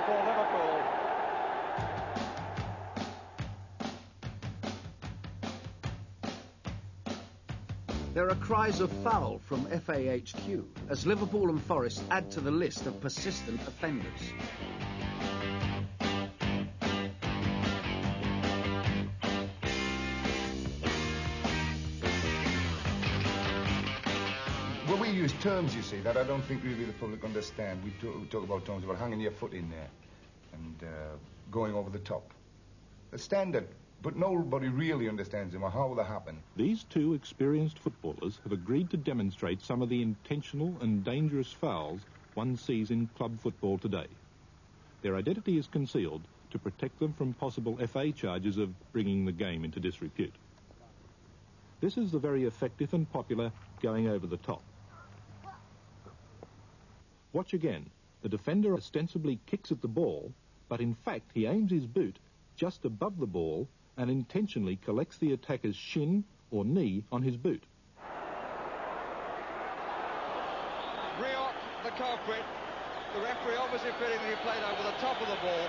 for Liverpool. There are cries of foul from FAHQ as Liverpool and Forest add to the list of persistent offenders. Well, we use terms, you see, that I don't think really the public understand. We talk about terms about hanging your foot in there and going over the top. The standard. But nobody really understands them or how they happen. These two experienced footballers have agreed to demonstrate some of the intentional and dangerous fouls one sees in club football today. Their identity is concealed to protect them from possible FA charges of bringing the game into disrepute. This is the very effective and popular going over the top. Watch again. The defender ostensibly kicks at the ball, but in fact he aims his boot just above the ball and intentionally collects the attacker's shin or knee on his boot. Riot, the culprit. The referee obviously feeling that he played over the top of the ball.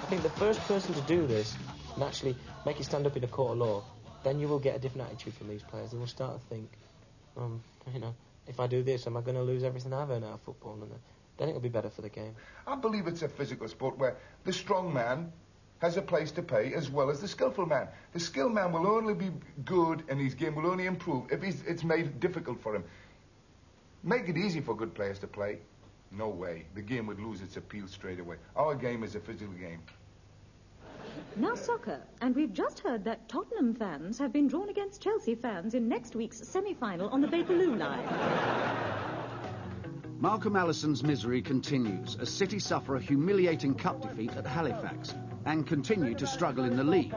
I think the first person to do this and actually make it stand up in a court of law, then you will get a different attitude from these players. They will start to think, if I do this, am I going to lose everything I've earned out of football? And then it will be better for the game. I believe it's a physical sport where the strong man has a place to play as well as the skillful man. The skilled man will only be good and his game will only improve if it's made difficult for him. Make it easy for good players to play? No way. The game would lose its appeal straight away. Our game is a physical game. Now soccer, and we've just heard that Tottenham fans have been drawn against Chelsea fans in next week's semi-final on the Bakerloo line. Malcolm Allison's misery continues as City suffer a humiliating cup defeat at Halifax and continue to struggle in the league,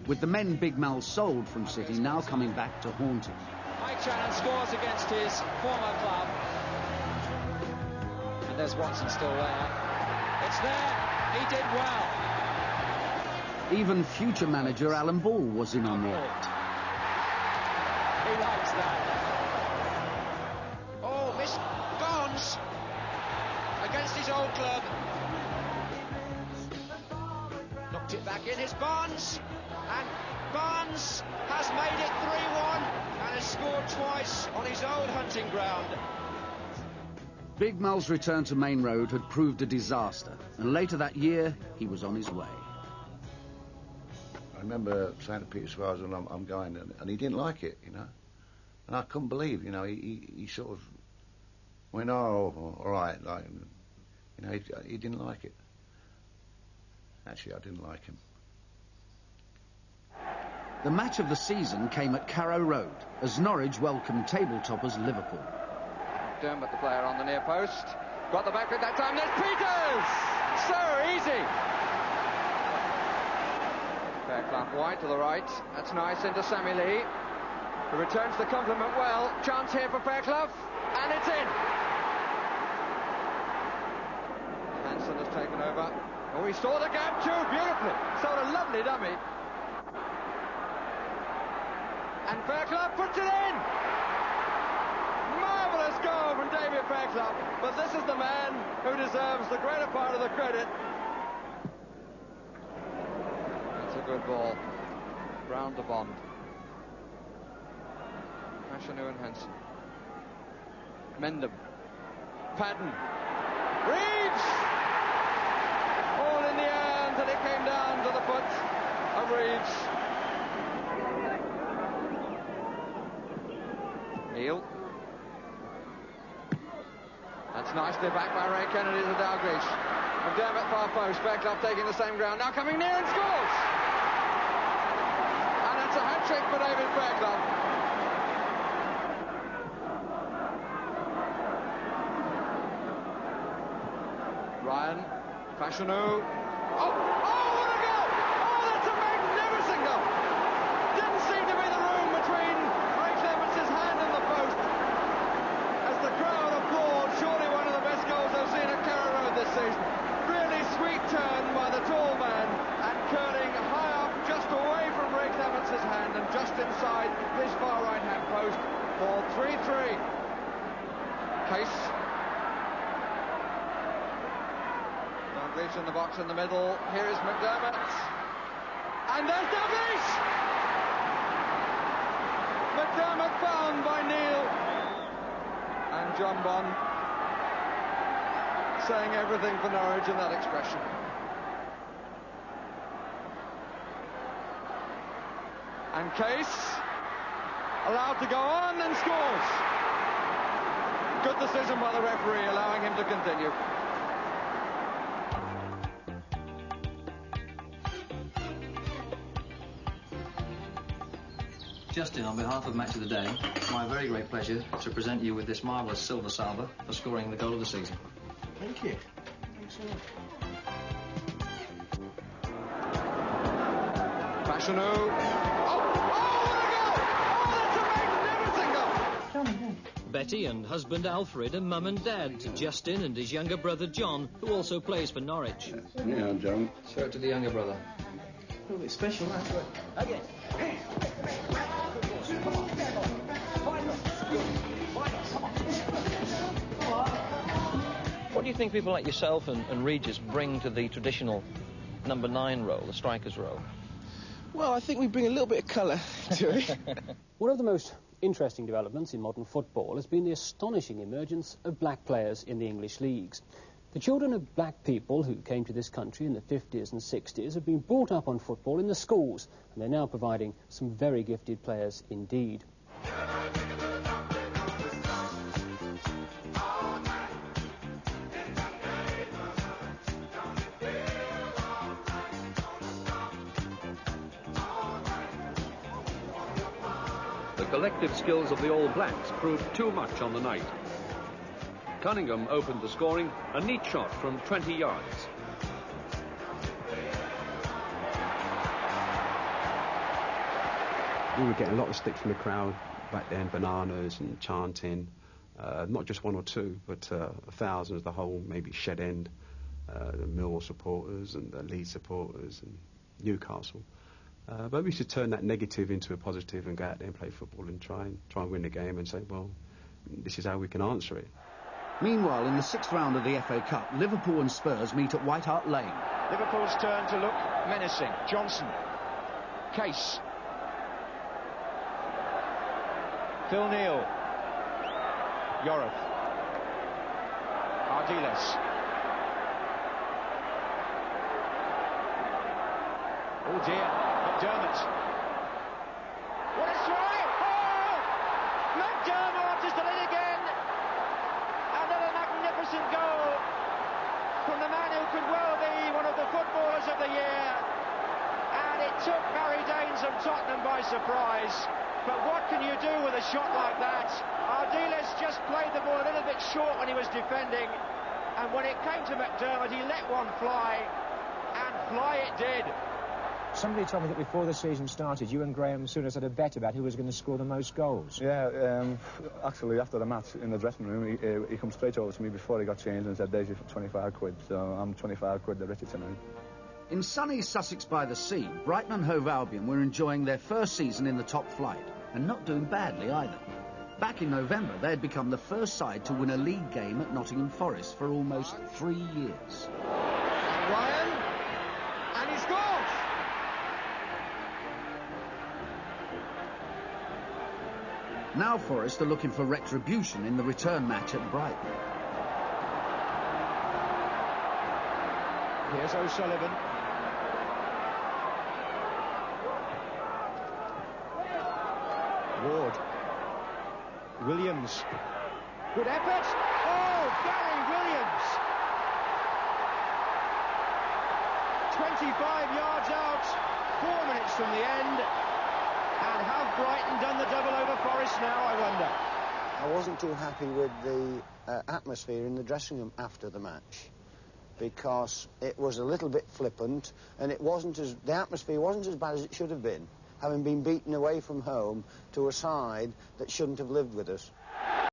with the men Big Mal sold from City now coming back to haunt him. Mike Shannon scores against his former club. And there's Watson still there. It's there. He did well. Even future manager Alan Ball was in on the act. He likes that. Oh, Miss Barnes against his old club. Knocked it back in. Here's Barnes. And Barnes has made it 3-1 and has scored twice on his old hunting ground. Big Mal's return to Main Road had proved a disaster, and later that year he was on his way. I remember saying to Peter Suarez, I'm going, and he didn't like it, And I couldn't believe, he sort of went, oh, all right, he didn't like it. Actually, I didn't like him. The match of the season came at Carrow Road as Norwich welcomed table-toppers Liverpool. Dermot, the player on the near post. Got the back foot that time. There's Peters! So easy! Fairclough wide to the right. That's nice into Sammy Lee. He returns the compliment well. Chance here for Fairclough. And it's in! Hansen has taken over. Oh, he saw the gap too, beautifully. Saw a lovely dummy. And Fairclough puts it in! Marvellous goal from David Fairclough. But this is the man who deserves the greater part of the credit. That's a good ball. Round the Bond. Ashanu and Hansen. Mendham. Padden. Reeves! All in the air until it came down to the foot of Reeves. Neil. That's nicely back by Ray Kennedy to Dalglish. McDermott far post. Fairclough taking the same ground. Now coming near and scores! And it's a hat-trick for David Fairclough. Ryan. Fashanu. Oh, what a goal! Oh, that's a magnificent goal! Didn't seem to be the room between Ray Clements' hand and the post. As the crowd applauds, surely one of the best goals I've seen at Carrow Road this season. Really sweet turn by the tall man and curling high up just away from Case. Dalglish in the box in the middle. Here is McDermott. And there's Dalglish! McDermott found by Neil. And John Bon saying everything for Norwich in that expression. And Case allowed to go on and scores. Good decision by the referee, allowing him to continue. Justin, on behalf of Match of the Day, it's my very great pleasure to present you with this marvellous silver salver for scoring the goal of the season. Thank you. Thanks so much. Fashanu. Oh, what a goal! Oh, that's a magnificent goal! Betty and husband Alfred and mum and dad to Justin and his younger brother John, who also plays for Norwich. Yeah, John. Show it to the younger brother. A little bit special, that's right. Again. What do you think people like yourself and Regis bring to the traditional number 9 role, the striker's role? Well, I think we bring a little bit of colour to it. One of the most interesting developments in modern football has been the astonishing emergence of black players in the English leagues. The children of black people who came to this country in the 50s and 60s have been brought up on football in the schools, and they're now providing some very gifted players indeed. The collective skills of the All Blacks proved too much on the night. Cunningham opened the scoring, a neat shot from 20 yards. We were getting a lot of stick from the crowd back then, bananas and chanting, not just one or two, but thousands, the whole, maybe Shed End, the Millwall supporters and the Leeds supporters and Newcastle. But we should turn that negative into a positive and go out there and play football and try and win the game and say, well, this is how we can answer it. Meanwhile, in the 6th round of the FA Cup, Liverpool and Spurs meet at White Hart Lane. Liverpool's turn to look menacing. Johnson. Case. Phil Neal. Yorath. Ardiles. Oh dear. McDermott. What a strike! Oh! McDermott has done it again! Another magnificent goal from the man who could well be one of the footballers of the year. And it took Barry Daines of Tottenham by surprise. But what can you do with a shot like that? Ardiles just played the ball a little bit short when he was defending. And when it came to McDermott, he let one fly. And fly it did. Somebody told me that before the season started, you and Graham Souness had a bet about who was going to score the most goals. Yeah, actually, after the match in the dressing room, he come straight over to me before he got changed and said, "There's your 25 quid." So I'm 25 quid the richer tonight. In sunny Sussex by the sea, Brighton and Hove Albion were enjoying their first season in the top flight, and not doing badly either. Back in November, they had become the first side to win a league game at Nottingham Forest for almost 3 years. Ryan, and he scores! Now Forest are looking for retribution in the return match at Brighton. Here's O'Sullivan. Ward. Williams. Good effort. Oh, Gary Williams. 25 yards out, 4 minutes from the end. And have Brighton done the double over Forest now, I wonder? I wasn't too happy with the atmosphere in the dressing room after the match, because it was a little bit flippant, and the atmosphere wasn't as bad as it should have been, having been beaten away from home to a side that shouldn't have lived with us.